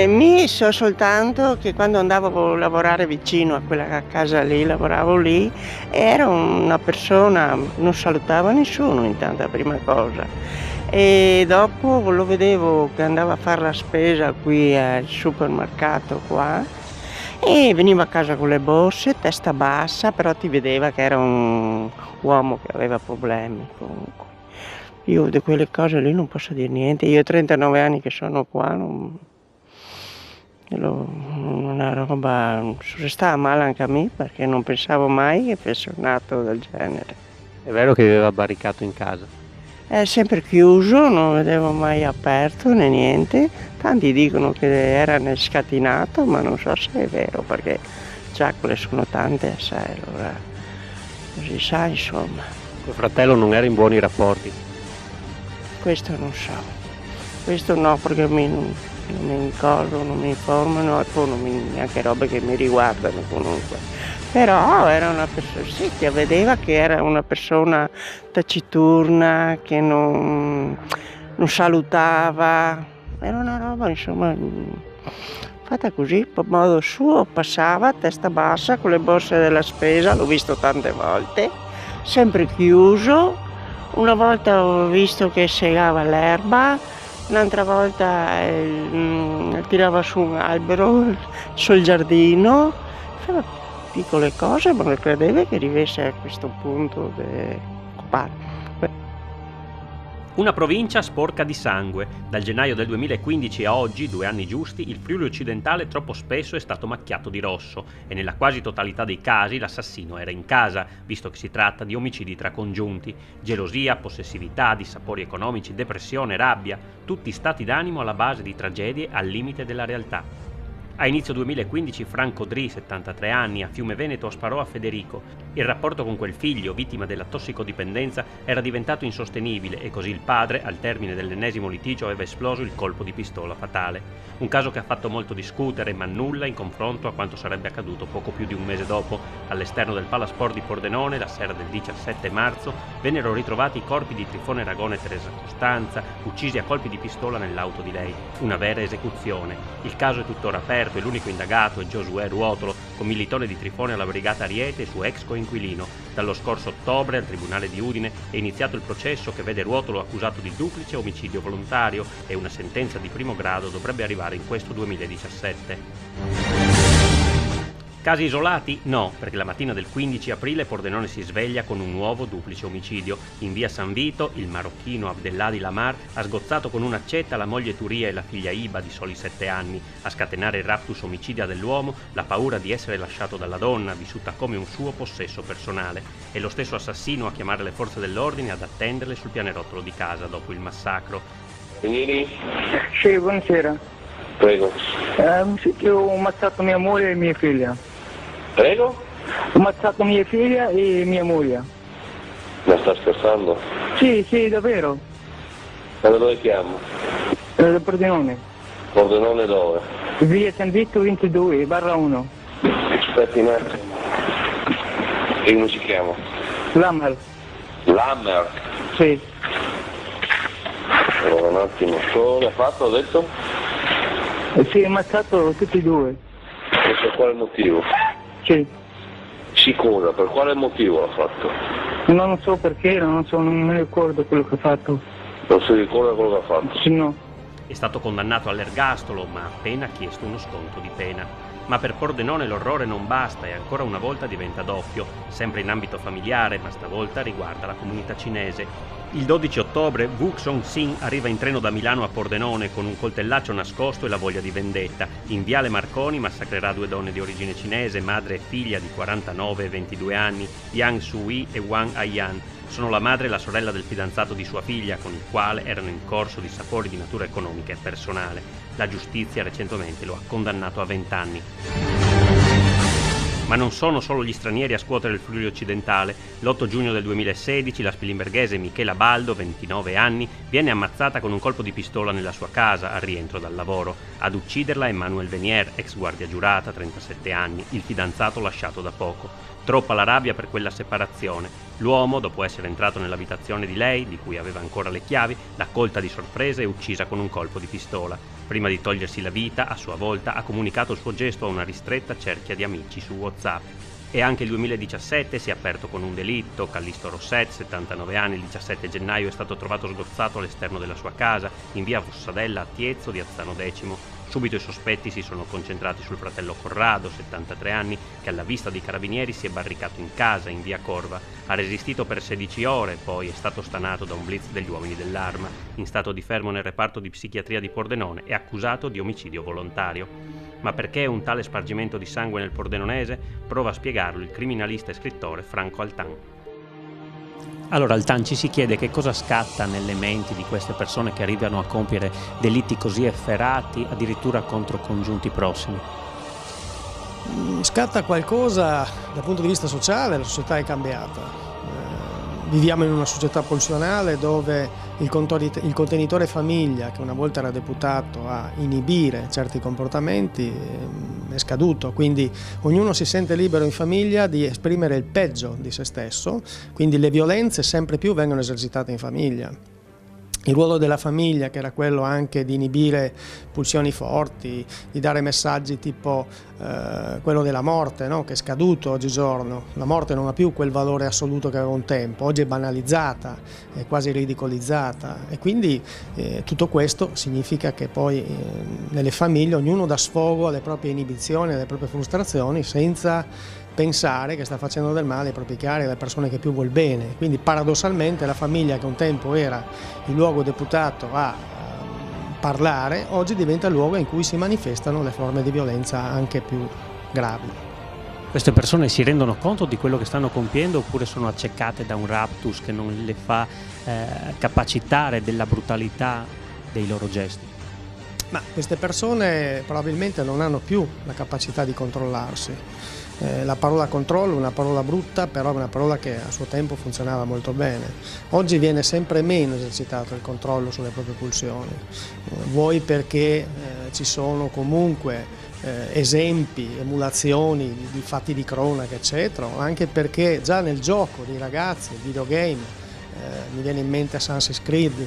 Mi so soltanto che quando andavo a lavorare vicino a quella casa lì, lavoravo lì, era una persona non salutava nessuno intanto, la prima cosa. E dopo lo vedevo che andava a far la spesa qui al supermercato qua, e veniva a casa con le borse, testa bassa, però ti vedeva che era un uomo che aveva problemi comunque. Io di quelle cose lì non posso dir niente. Io ho 39 anni che sono qua, non una roba stava male anche a me, perché non pensavo mai che fosse un atto del genere. È vero che viveva barricato in casa? È sempre chiuso, non vedevo mai aperto né niente. Tanti dicono che era nel scatinato, ma non so se è vero, perché già quelle sono tante, sai, allora così sai, insomma. Tuo fratello non era in buoni rapporti? Questo non so. Questo no, perché non mi incollo, non mi informano e poi non neanche robe che mi riguardano comunque. Però era una persona, sì, che vedeva che era una persona taciturna, che non salutava, era una roba insomma fatta così, per modo suo, passava a testa bassa con le borse della spesa, l'ho visto tante volte, sempre chiuso. Una volta ho visto che segava l'erba, un'altra volta tirava su un albero sul giardino, faceva piccole cose, ma non credeva che arrivasse a questo punto di occupare. Una provincia sporca di sangue. Dal gennaio del 2015 a oggi, 2 anni giusti, il Friuli occidentale troppo spesso è stato macchiato di rosso e nella quasi totalità dei casi l'assassino era in casa, visto che si tratta di omicidi tra congiunti. Gelosia, possessività, dissapori economici, depressione, rabbia, tutti stati d'animo alla base di tragedie al limite della realtà. A inizio 2015 Franco Dri, 73 anni, a Fiume Veneto sparò a Federico. Il rapporto con quel figlio, vittima della tossicodipendenza, era diventato insostenibile e così il padre, al termine dell'ennesimo litigio, aveva esploso il colpo di pistola fatale. Un caso che ha fatto molto discutere, ma nulla in confronto a quanto sarebbe accaduto poco più di un mese dopo. All'esterno del Palasport di Pordenone, la sera del 17 marzo, vennero ritrovati i corpi di Trifone Ragone e Teresa Costanza, uccisi a colpi di pistola nell'auto di lei. Una vera esecuzione. Il caso è tuttora aperto e l'unico indagato è Giosuè Ruotolo, commilitone di Trifone alla Brigata Ariete e suo ex coinquilino. Dallo scorso ottobre al Tribunale di Udine è iniziato il processo che vede Ruotolo accusato di duplice omicidio volontario e una sentenza di primo grado dovrebbe arrivare in questo 2017. Casi isolati? No, perché la mattina del 15 aprile Pordenone si sveglia con un nuovo duplice omicidio. In via San Vito, il marocchino Abdelladi Lamar ha sgozzato con un'accetta la moglie Turia e la figlia Iba di soli 7 anni. A scatenare il raptus omicidia dell'uomo, la paura di essere lasciato dalla donna, vissuta come un suo possesso personale. È lo stesso assassino a chiamare le forze dell'ordine ad attenderle sul pianerottolo di casa dopo il massacro. Vieni? Sì, buonasera. Prego. Ho ammazzato mia moglie e mia figlia. Prego? Ho ammazzato mia figlia e mia moglie. Ma sta scherzando? Sì, davvero. Ma da dove chiamo? Da Pordenone. Pordenone dove? Via San Vito 22/1. Aspetti un attimo. E come si chiama? Lammer. Lammer? Sì. Allora, un attimo. Cosa ha fatto, ha detto? Sì, ho ammazzato tutti e due. E per quale motivo? Sì. Sicura, per quale motivo l'ha fatto? Non so perché, non mi ricordo quello che ho fatto. Non si ricorda quello che ha fatto? Sì, no. È stato condannato all'ergastolo, ma ha appena chiesto uno sconto di pena. Ma per Pordenone l'orrore non basta e ancora una volta diventa doppio, sempre in ambito familiare, ma stavolta riguarda la comunità cinese. Il 12 ottobre Wu Xong-sin arriva in treno da Milano a Pordenone con un coltellaccio nascosto e la voglia di vendetta. In Viale Marconi massacrerà 2 donne di origine cinese, madre e figlia di 49 e 22 anni, Yang Sui e Wang Aiyan. Sono la madre e la sorella del fidanzato di sua figlia, con il quale erano in corso dissapori di natura economica e personale. La giustizia recentemente lo ha condannato a 20 anni. Ma non sono solo gli stranieri a scuotere il Friuli occidentale. L'8 giugno del 2016 la spilimberghese Michela Baldo, 29 anni, viene ammazzata con un colpo di pistola nella sua casa al rientro dal lavoro. Ad ucciderla è Manuel Venier, ex guardia giurata, 37 anni, il fidanzato lasciato da poco. Troppa la rabbia per quella separazione. L'uomo, dopo essere entrato nell'abitazione di lei, di cui aveva ancora le chiavi, l'ha colta di sorpresa e uccisa con un colpo di pistola. Prima di togliersi la vita, a sua volta, ha comunicato il suo gesto a una ristretta cerchia di amici su WhatsApp. E anche il 2017 si è aperto con un delitto. Callisto Rosset, 79 anni, il 17 gennaio è stato trovato sgozzato all'esterno della sua casa, in via Fossadella a Tiezzo di Azzano X. Subito i sospetti si sono concentrati sul fratello Corrado, 73 anni, che alla vista dei carabinieri si è barricato in casa, in via Corva. Ha resistito per 16 ore, poi è stato stanato da un blitz degli uomini dell'Arma, in stato di fermo nel reparto di psichiatria di Pordenone e accusato di omicidio volontario. Ma perché un tale spargimento di sangue nel pordenonese? Prova a spiegarlo il criminalista e scrittore Franco Altan. Allora Altan, ci si chiede che cosa scatta nelle menti di queste persone che arrivano a compiere delitti così efferati, addirittura contro congiunti prossimi. Scatta qualcosa dal punto di vista sociale, la società è cambiata. Viviamo in una società pulsionale dove il contenitore famiglia, che una volta era deputato a inibire certi comportamenti, è scaduto, quindi ognuno si sente libero in famiglia di esprimere il peggio di se stesso, quindi le violenze sempre più vengono esercitate in famiglia. Il ruolo della famiglia, che era quello anche di inibire pulsioni forti, di dare messaggi tipo quello della morte, no? Che è scaduto oggigiorno. La morte non ha più quel valore assoluto che aveva un tempo, oggi è banalizzata, è quasi ridicolizzata e quindi tutto questo significa che poi nelle famiglie ognuno dà sfogo alle proprie inibizioni, alle proprie frustrazioni senza pensare che sta facendo del male ai propri cari, alle persone che più vuol bene. Quindi paradossalmente la famiglia, che un tempo era il luogo deputato a parlare, oggi diventa il luogo in cui si manifestano le forme di violenza anche più gravi. Queste persone si rendono conto di quello che stanno compiendo oppure sono accecate da un raptus che non le fa capacitare della brutalità dei loro gesti? Ma queste persone probabilmente non hanno più la capacità di controllarsi. La parola controllo è una parola brutta, però è una parola che a suo tempo funzionava molto bene. Oggi viene sempre meno esercitato il controllo sulle proprie pulsioni, vuoi perché ci sono comunque esempi, emulazioni di fatti di cronaca, eccetera, anche perché già nel gioco dei ragazzi, il videogame, mi viene in mente Assassin's Creed,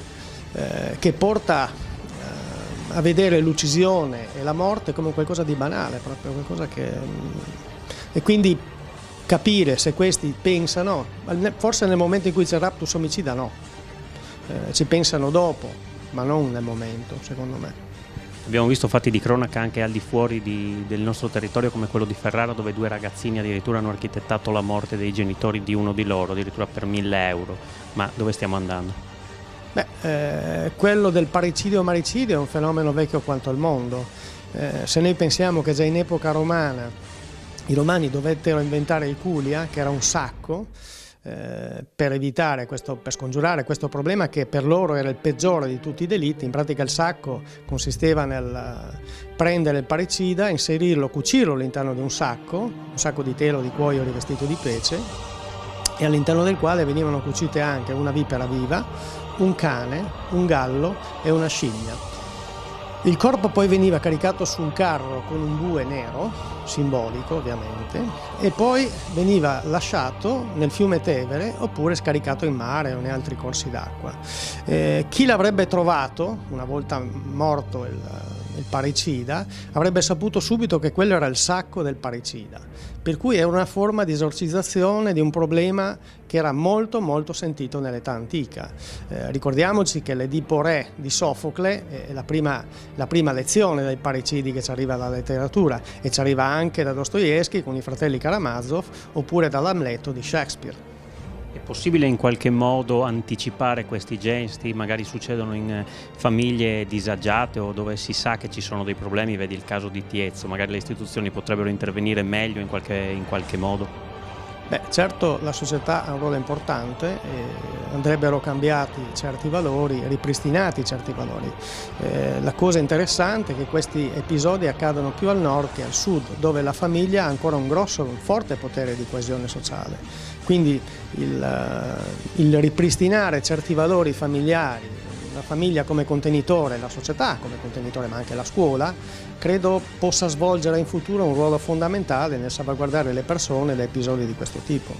che porta a vedere l'uccisione e la morte come qualcosa di banale, proprio qualcosa che... E quindi capire se questi pensano, forse nel momento in cui c'è il raptus omicida no, ci pensano dopo, ma non nel momento, secondo me. Abbiamo visto fatti di cronaca anche al di fuori del nostro territorio, come quello di Ferrara, dove 2 ragazzini addirittura hanno architettato la morte dei genitori di uno di loro, addirittura per 1.000 euro. Ma dove stiamo andando? Quello del parricidio-maricidio è un fenomeno vecchio quanto il mondo. Se noi pensiamo che già in epoca romana i romani dovettero inventare il culia, che era un sacco, per evitare questo, per scongiurare questo problema che per loro era il peggiore di tutti i delitti. In pratica il sacco consisteva nel prendere il parricida, inserirlo, cucirlo all'interno di un sacco di tela o di cuoio rivestito di pece, e all'interno del quale venivano cucite anche una vipera viva, un cane, un gallo e una scimmia. Il corpo poi veniva caricato su un carro con un bue nero, simbolico ovviamente, e poi veniva lasciato nel fiume Tevere oppure scaricato in mare o in altri corsi d'acqua. Chi l'avrebbe trovato, una volta morto il parricida, avrebbe saputo subito che quello era il sacco del parricida, per cui è una forma di esorcizzazione di un problema che era molto molto sentito nell'età antica. Ricordiamoci che l'Edipo Re di Sofocle è la prima lezione dei parricidi che ci arriva dalla letteratura, e ci arriva anche da Dostoevskij con i fratelli Karamazov oppure dall'Amleto di Shakespeare. È possibile in qualche modo anticipare questi gesti? Magari succedono in famiglie disagiate o dove si sa che ci sono dei problemi, vedi il caso di Tiezzo, magari le istituzioni potrebbero intervenire meglio in qualche modo? Certo, la società ha un ruolo importante, andrebbero cambiati certi valori, ripristinati certi valori. La cosa interessante è che questi episodi accadono più al nord che al sud, dove la famiglia ha ancora un forte potere di coesione sociale. Quindi il ripristinare certi valori familiari, la famiglia come contenitore, la società come contenitore, ma anche la scuola, credo possa svolgere in futuro un ruolo fondamentale nel salvaguardare le persone da episodi di questo tipo.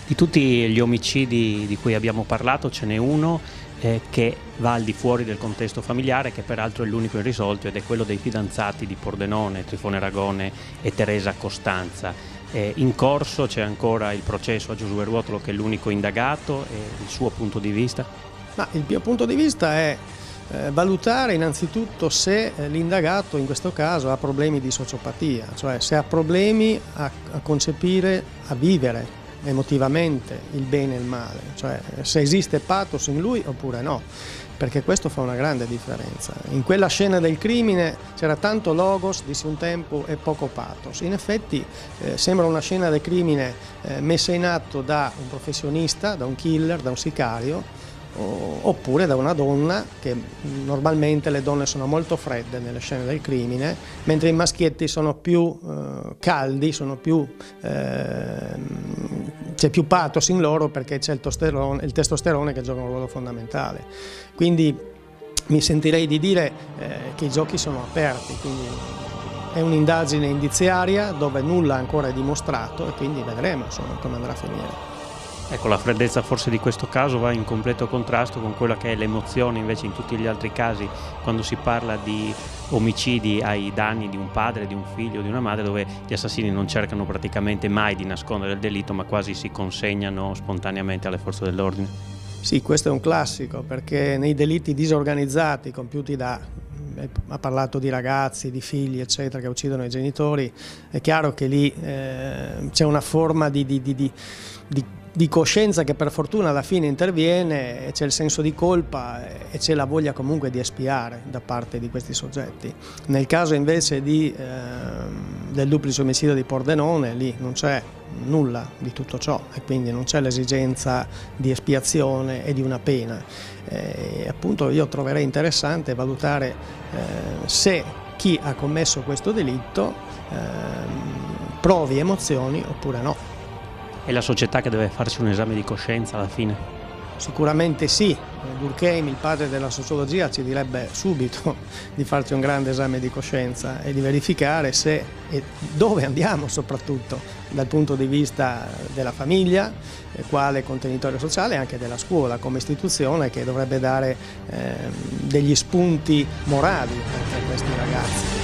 Di tutti gli omicidi di cui abbiamo parlato ce n'è uno che va al di fuori del contesto familiare, che peraltro è l'unico irrisolto, ed è quello dei fidanzati di Pordenone, Trifone Ragone e Teresa Costanza. In corso c'è ancora il processo a Giosuè Ruotolo, che è l'unico indagato, e il suo punto di vista? Ma il mio punto di vista è valutare innanzitutto se l'indagato in questo caso ha problemi di sociopatia, cioè se ha problemi a concepire, a vivere emotivamente il bene e il male, cioè se esiste pathos in lui oppure no, perché questo fa una grande differenza. In quella scena del crimine c'era tanto logos, dissi un tempo, e poco pathos. In effetti sembra una scena del crimine messa in atto da un professionista, da un killer, da un sicario, oppure da una donna, che normalmente le donne sono molto fredde nelle scene del crimine, mentre i maschietti sono più caldi, sono più, c'è più pathos in loro, perché c'è il testosterone che gioca un ruolo fondamentale. Quindi mi sentirei di dire che i giochi sono aperti, quindi è un'indagine indiziaria dove nulla ancora è dimostrato, e quindi vedremo insomma come andrà a finire. Ecco, la freddezza forse di questo caso va in completo contrasto con quella che è l'emozione invece in tutti gli altri casi, quando si parla di omicidi ai danni di un padre, di un figlio, di una madre, dove gli assassini non cercano praticamente mai di nascondere il delitto, ma quasi si consegnano spontaneamente alle forze dell'ordine. Sì, questo è un classico, perché nei delitti disorganizzati compiuti ha parlato di ragazzi, di figli eccetera che uccidono i genitori, è chiaro che lì c'è una forma di coscienza che per fortuna alla fine interviene, e c'è il senso di colpa e c'è la voglia comunque di espiare da parte di questi soggetti. Nel caso invece del duplice omicidio di Pordenone, lì non c'è nulla di tutto ciò, e quindi non c'è l'esigenza di espiazione e di una pena. Appunto io troverei interessante valutare se chi ha commesso questo delitto provi emozioni oppure no. È la società che deve farsi un esame di coscienza alla fine? Sicuramente sì. Durkheim, il padre della sociologia, ci direbbe subito di farci un grande esame di coscienza e di verificare se e dove andiamo, soprattutto dal punto di vista della famiglia, quale contenitore sociale, e anche della scuola come istituzione che dovrebbe dare degli spunti morali a questi ragazzi.